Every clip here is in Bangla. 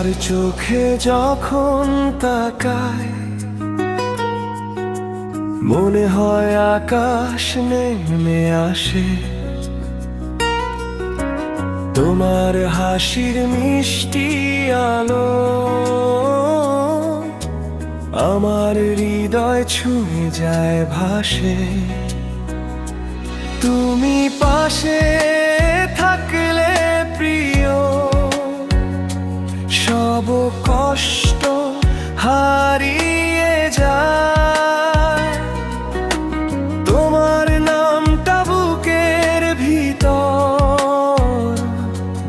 তোমার চোখে যখন তাকাই মনে হয় আকাশ নেমে আসে। তোমার হাসির মিষ্টি আলো আমার হৃদয় ছুঁয়ে যায় ভাসে। তুমি পাশে থাকলে প্রিয় সব কষ্ট হারিয়ে যায়। তোমার নামটা বুকের ভিতর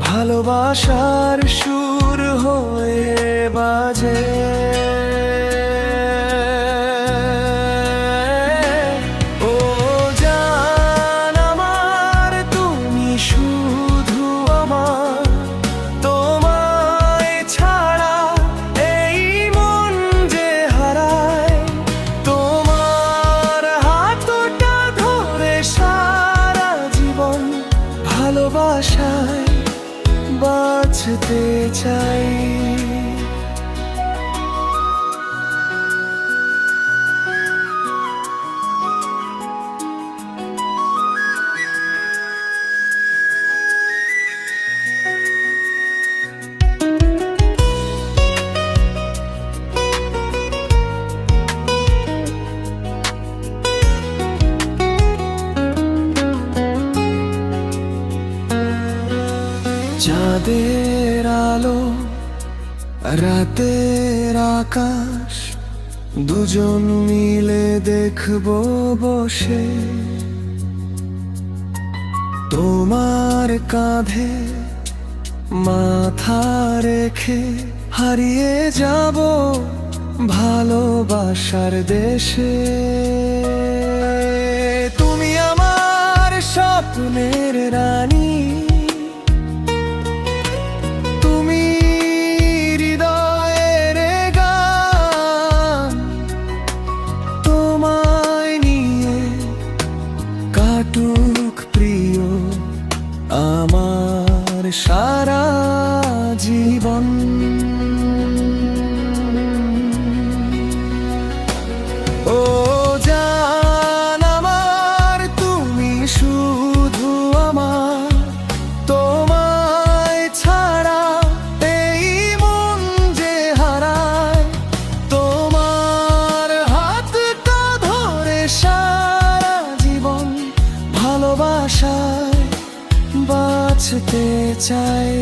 ভালোবাসার সুর হয়ে বাজে। ভালোবাসায় বাঁচতে চাই। চাঁদের আলো রাতের আকাশ দুজন মিলে দেখবো বসে। তোমার কাঁধে মাথা রেখে হারিয়ে যাব ভালোবাসার দেশে। তুমি আমার স্বপ্নের রানী, প্রিয় আমার সারা জীবন। ও জান আমার তুমি শুধু আমার, তোমায় ছাড়া এই মন যে হারায়। তোমার হাতটা ধরে সারা জীবন ভালোবাসায় বাঁচতে চাই।